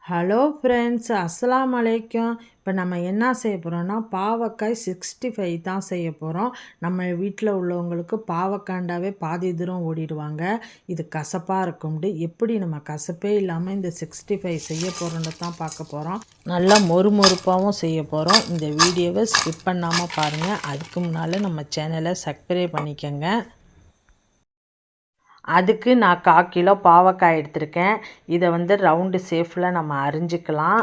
Hello friends, அஸ்ஸலாமு அலைக்கும். இப்போ நம்ம என்ன செய்ய போகிறோன்னா பாவக்காய் 65 தான் செய்ய போகிறோம். நம்ம வீட்டில் உள்ளவங்களுக்கு பாவக்காண்டாவே பாதி தூரம் ஓடிடுவாங்க. இது கசப்பாக இருக்கும்ட்டு எப்படி நம்ம கசப்பே இல்லாமல் இந்த 65 செய்ய போகிறோன்னு தான் பார்க்க போகிறோம். நல்லா மொறுமொறுப்பாகவும் செய்ய போகிறோம். இந்த வீடியோவை ஸ்கிப் பண்ணாமல் பாருங்கள். அதுக்கு முன்னால் நம்ம சேனலை சப்ஸ்கிரைப் பண்ணிக்கோங்க. அதுக்கு நான் 1/4 கிலோ பாவக்காய் எடுத்திருக்கேன். இதை ரவுண்டு ஷேப்பில் நம்ம அரிஞ்சிக்கலாம்.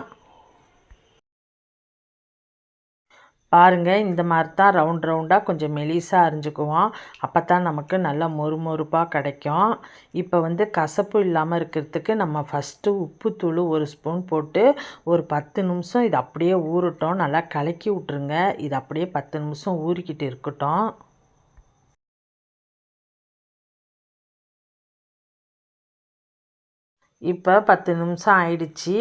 பாருங்கள், இந்த மாதிரி தான் ரவுண்டாக கொஞ்சம் மெலிசாக அரிஞ்சுக்குவோம். அப்போ தான் நமக்கு நல்லா மொறுமொறுப்பாக கிடைக்கும். இப்போ கசப்பு இல்லாமல் இருக்கிறதுக்கு நம்ம ஃபஸ்ட்டு உப்புத்தூள் 1 ஸ்பூன் போட்டு ஒரு 10 நிமிஷம் இது அப்படியே ஊறட்டும். நல்லா கலக்கி விட்ருங்க. இது அப்படியே 10 நிமிஷம் ஊறிக்கிட்டு இருக்கட்டும். இப்போ 10 நிமிஷம் ஆயிடுச்சு.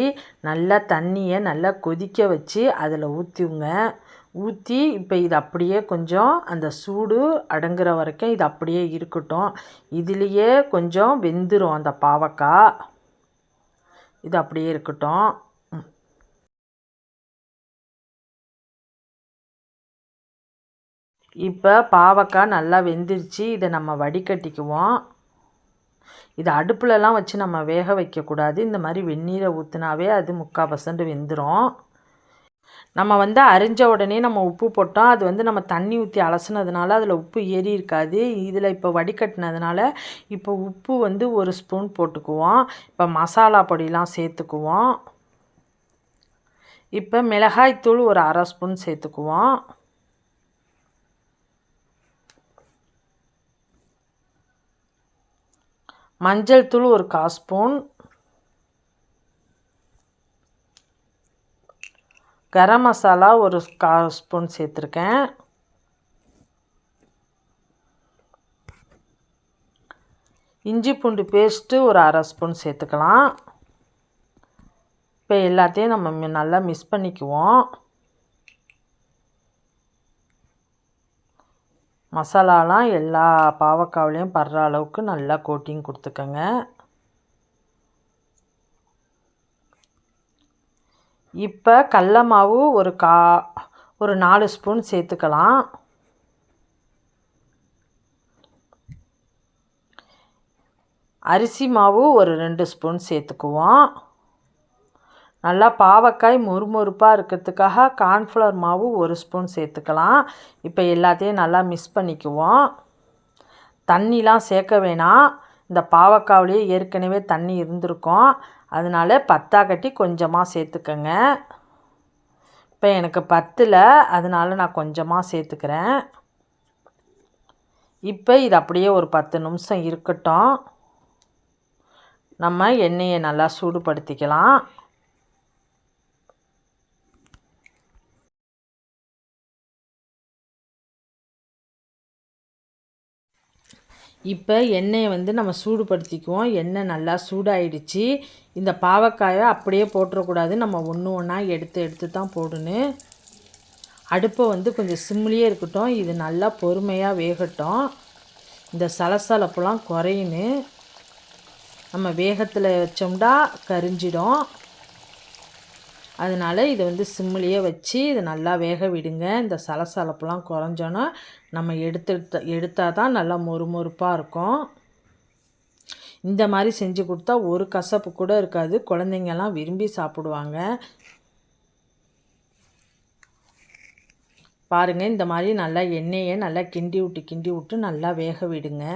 நல்லா தண்ணியை நல்லா கொதிக்க வச்சு அதில் ஊற்றி இப்போ இது அப்படியே கொஞ்சம் அந்த சூடு அடங்குற வரைக்கும் இது அப்படியே இருக்கட்டும். இதுலேயே கொஞ்சம் வெந்துடும் அந்த பாவக்காய். இது அப்படியே இருக்கட்டும். இப்போ பாவக்காய் நல்லா வெந்துருச்சு. இதை நம்ம வடிகட்டிக்குவோம். இது அடுப்புலலாம் வச்சு நம்ம வேக வைக்கக்கூடாது. இந்த மாதிரி வெந்நீரை ஊற்றினாவே அது 3/4% வெந்துடும். நம்ம அரிஞ்ச உடனே நம்ம உப்பு போட்டோம். அது நம்ம தண்ணி ஊற்றி அலசினதுனால அதில் உப்பு ஏறி இருக்காது. இதில் இப்போ வடிகட்டினதுனால இப்போ உப்பு 1 ஸ்பூன் போட்டுக்குவோம். இப்போ மசாலா பொடியெலாம் சேர்த்துக்குவோம். இப்போ மிளகாய்த்தூள் ஒரு 1/2 ஸ்பூன் சேர்த்துக்குவோம். மஞ்சள் தூள் ஒரு 1/4 ஸ்பூன். கரம் மசாலா ஒரு 1/4 ஸ்பூன் சேர்த்துருக்கேன். இஞ்சி பூண்டு பேஸ்ட்டு ஒரு 1/2 ஸ்பூன் சேர்த்துக்கலாம். இப்போ எல்லாத்தையும் நம்ம நல்லா மிக்ஸ் பண்ணிக்குவோம். மசாலாலாம் எல்லா பாவக்காவிலையும் படுற அளவுக்கு நல்லா கோட்டிங் கொடுத்துக்கோங்க. இப்போ கடல மாவு ஒரு 4 ஸ்பூன் சேர்த்துக்கலாம். அரிசி மாவு ஒரு 2 ஸ்பூன் சேர்த்துக்குவோம். நல்லா பாவக்காய் மொறுமொறுப்பாக இருக்கிறதுக்காக கார்ன்ஃப்ளவர் மாவு 1 ஸ்பூன் சேர்த்துக்கலாம். இப்போ எல்லாத்தையும் நல்லா மிக்ஸ் பண்ணிக்குவோம். தண்ணிலாம் சேர்க்க வேணாம். இந்த பாவக்காவிலேயே ஏற்கனவே தண்ணி இருந்திருக்கும். அதனால பத்தாக்கட்டி கொஞ்சமாக சேர்த்துக்கங்க. இப்போ எனக்கு பத்தல, அதனால நான் கொஞ்சமாக சேர்த்துக்கிறேன். இப்போ இது அப்படியே ஒரு 10 நிமிஷம் இருக்கட்டும். நம்ம எண்ணெயை நல்லா சூடுபடுத்திக்கலாம். இப்போ எண்ணெயை நம்ம சூடுபடுத்திக்குவோம். எண்ணெய் நல்லா சூடாயிடுச்சு. இந்த பாவக்காயை அப்படியே போட்டுறக்கூடாது. நம்ம ஒன்று ஒன்றா எடுத்து தான் போடணும். அடுப்பை கொஞ்சம் சிம்லேயே இருக்கட்டும். இது நல்லா பொறுமையாக வேகட்டும். இந்த சலசலப்பெல்லாம் குறையணும். நம்ம வேகத்தில் வச்சோம்னா கரிஞ்சிடும். அதனால் இதை சிம்லேயே வச்சு இதை நல்லா வேக விடுங்க. இந்த சலசலப்பெல்லாம் குறைஞ்சோன்னா நம்ம எடுத்தால் தான் நல்லா மொறுமொறுப்பாக இருக்கும். இந்த மாதிரி செஞ்சு கொடுத்தா ஒரு கசப்பு கூட இருக்காது. குழந்தைங்கள்லாம் விரும்பி சாப்பிடுவாங்க. பாருங்கள், இந்த மாதிரி நல்லா எண்ணெயை நல்லா கிண்டி விட்டு நல்லா வேக விடுங்க.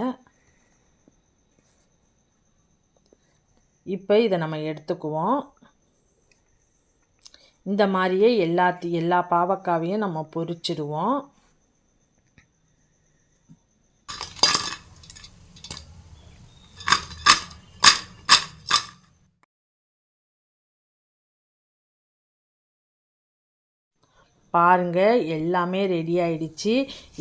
இப்போ இதை நம்ம எடுத்துக்குவோம். இந்த மாதிரியே எல்லா பாவக்காவையும் நம்ம பொரிச்சிடுவோம். பாருங்கள், எல்லாமே ரெடி ஆகிடுச்சு.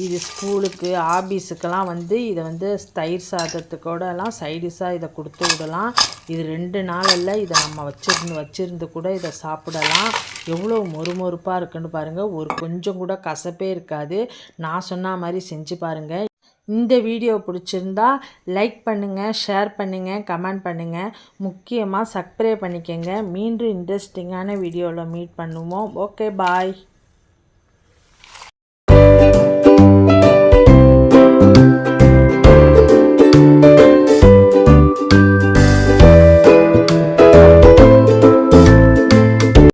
இது ஸ்கூலுக்கு ஆஃபீஸுக்கெல்லாம் இதை தயிர் சாதத்துக்கூடலாம் சைடிஷாக இதை கொடுத்து விடலாம். இது 2 நாளில் இதை நம்ம வச்சிருந்து கூட இதை சாப்பிடலாம். எவ்வளோ மொறுமொறுப்பாக இருக்குன்னு பாருங்கள். கொஞ்சம் கூட கசப்பே இருக்காது. நான் சொன்ன மாதிரி செஞ்சு பாருங்கள். இந்த வீடியோ பிடிச்சிருந்தா லைக் பண்ணுங்கள், ஷேர் பண்ணுங்கள், கமெண்ட் பண்ணுங்கள். முக்கியமாக சப்ஸ்கிரைப் பண்ணிக்கங்க. மீண்டும் இன்ட்ரெஸ்டிங்கான வீடியோவில் மீட் பண்ணுவோம். ஓகே, பாய்.